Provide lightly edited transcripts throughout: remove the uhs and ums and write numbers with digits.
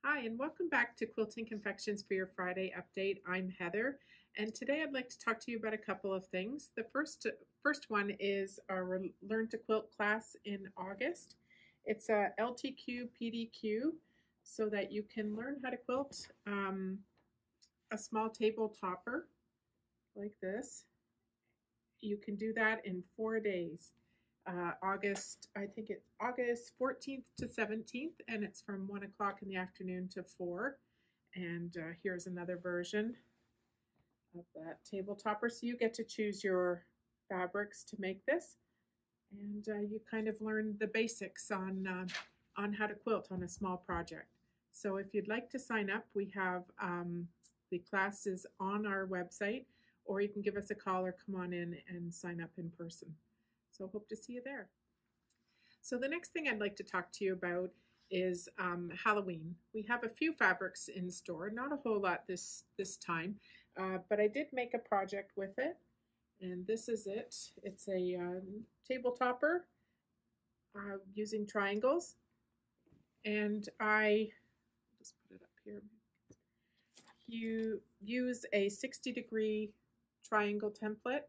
Hi, and welcome back to Quilting Confections for your Friday update. I'm Heather, and today I'd like to talk to you about a couple of things. The first one is our Learn to Quilt class in August. It's a LTQ PDQ so that you can learn how to quilt a small table topper like this. You can do that in 4 days. I think it's August 14th to 17th, and it's from 1 o'clock in the afternoon to 4. And here's another version of that table topper. So you get to choose your fabrics to make this, and you kind of learn the basics on how to quilt on a small project. So if you'd like to sign up, we have the classes on our website, or you can give us a call or come on in and sign up in person. So hope to see you there. So the next thing I'd like to talk to you about is Halloween. We have a few fabrics in store, not a whole lot this time, but I did make a project with it, and this is it. It's a table topper using triangles, and I just put it up here. You use a 60-degree triangle template.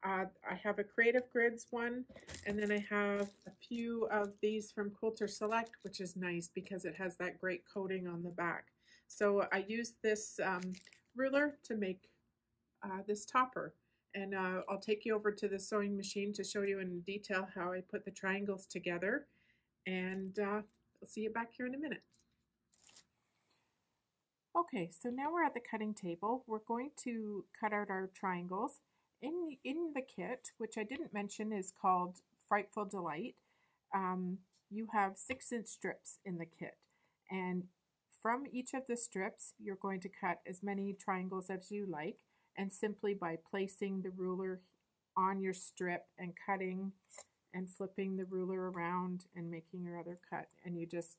I have a Creative Grids one, and then I have a few of these from Quilter Select, which is nice because it has that great coating on the back. So I used this ruler to make this topper, and I'll take you over to the sewing machine to show you in detail how I put the triangles together, and I'll see you back here in a minute. Okay, so now we're at the cutting table. We're going to cut out our triangles. In the kit, which I didn't mention is called Frightful Delight, you have 6-inch strips in the kit. And from each of the strips, you're going to cut as many triangles as you like, and simply by placing the ruler on your strip and cutting and flipping the ruler around and making your other cut, and you just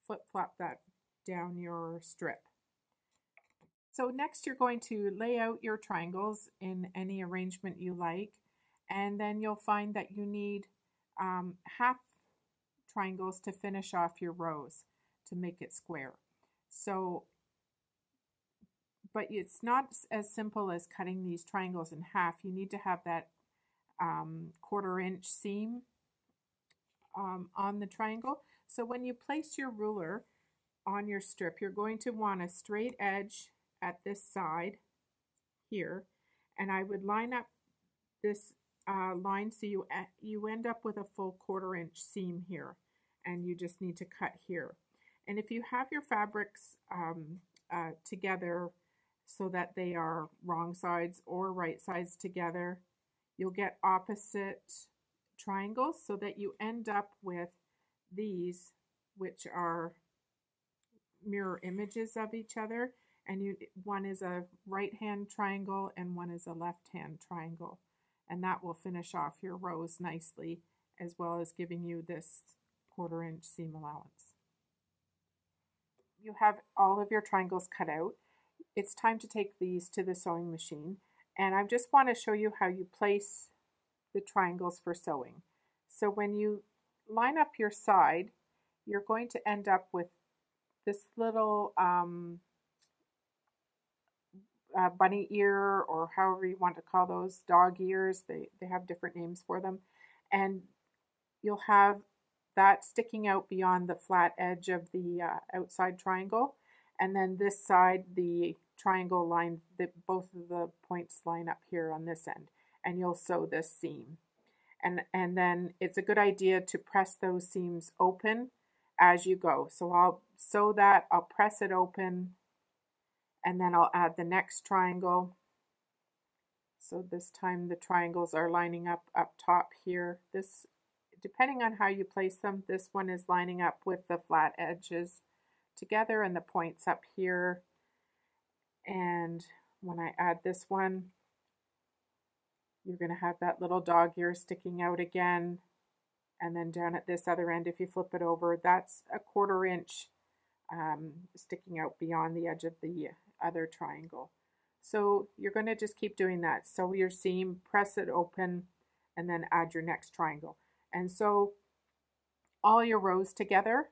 flip-flop that down your strip. So next you're going to lay out your triangles in any arrangement you like, and then you'll find that you need half triangles to finish off your rows to make it square. So, but it's not as simple as cutting these triangles in half. You need to have that 1/4 inch seam on the triangle. So when you place your ruler on your strip, you're going to want a straight edge at this side here, and I would line up this line so you end up with a full 1/4 inch seam here, and you just need to cut here. And if you have your fabrics together so that they are wrong sides or right sides together, you'll get opposite triangles so that you end up with these, which are mirror images of each other. And one is a right-hand triangle and one is a left-hand triangle. And that will finish off your rows nicely, as well as giving you this 1/4 inch seam allowance. You have all of your triangles cut out. It's time to take these to the sewing machine. And I just want to show you how you place the triangles for sewing. So when you line up your side, you're going to end up with this little bunny ear, or however you want to call those, dog ears. They have different names for them. And you'll have that sticking out beyond the flat edge of the outside triangle. And then this side, the triangle line, both of the points line up here on this end. And you'll sew this seam. And then it's a good idea to press those seams open as you go. So I'll sew that, I'll press it open, and then I'll add the next triangle. So this time the triangles are lining up top here. This, depending on how you place them, this one is lining up with the flat edges together and the points up here. And when I add this one, you're going to have that little dog ear sticking out again. And then down at this other end, if you flip it over, that's a 1/4 inch sticking out beyond the edge of the other triangle. So you're going to just keep doing that. Sew your seam, press it open, and then add your next triangle. And so all your rows together,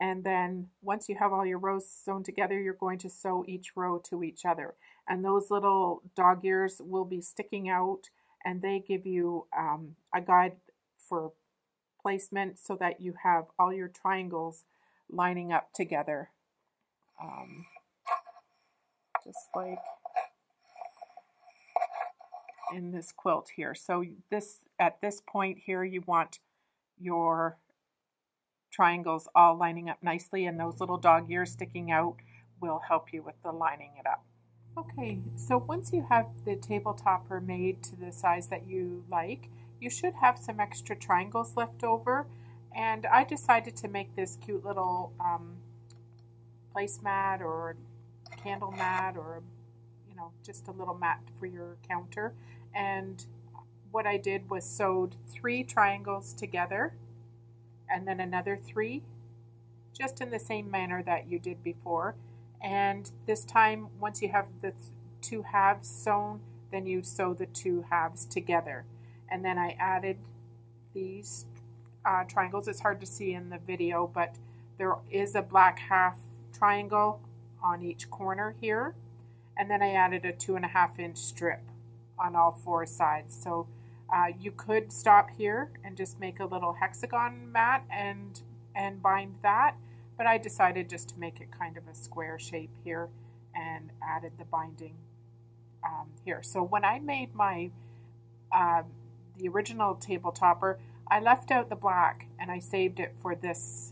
And then once you have all your rows sewn together, you're going to sew each row to each other. And those little dog ears will be sticking out, and they give you a guide for placement so that you have all your triangles lining up together. Just like in this quilt here. So at this point here, you want your triangles all lining up nicely, and those little dog ears sticking out will help you with the lining it up. Okay, so once you have the table topper made to the size that you like, you should have some extra triangles left over, and I decided to make this cute little placemat or candle mat, or just a little mat for your counter. And what I did was sewed 3 triangles together and then another 3, just in the same manner that you did before. And this time, once you have the 2 halves sewn, then you sew the 2 halves together. And then I added these triangles. It's hard to see in the video, but there is a black half triangle on each corner here. And then I added a 2.5-inch strip on all 4 sides. So you could stop here and just make a little hexagon mat and bind that, but I decided just to make it kind of a square shape here and added the binding here. So when I made my the original table topper, I left out the black and I saved it for this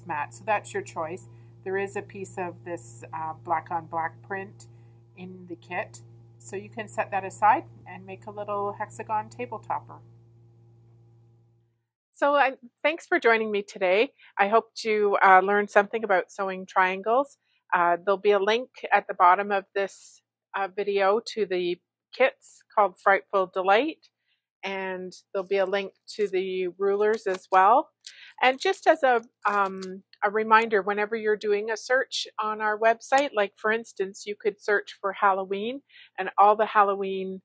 mat. So that's your choice. There is a piece of this black on black print in the kit, so you can set that aside and make a little hexagon table topper. So thanks for joining me today. I hope you learned something about sewing triangles. There'll be a link at the bottom of this video to the kits called Frightful Delight, and there'll be a link to the rulers as well. And just as a reminder, whenever you're doing a search on our website, like for instance, you could search for Halloween and all the Halloween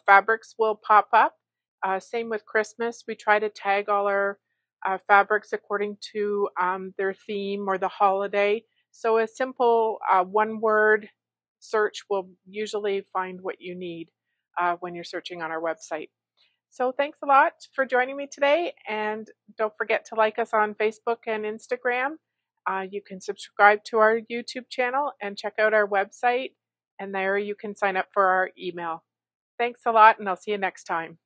fabrics will pop up. Same with Christmas. We try to tag all our fabrics according to their theme or the holiday. So a simple one-word search will usually find what you need when you're searching on our website. So thanks a lot for joining me today, and don't forget to like us on Facebook and Instagram. You can subscribe to our YouTube channel and check out our website, and there you can sign up for our email. Thanks a lot, and I'll see you next time.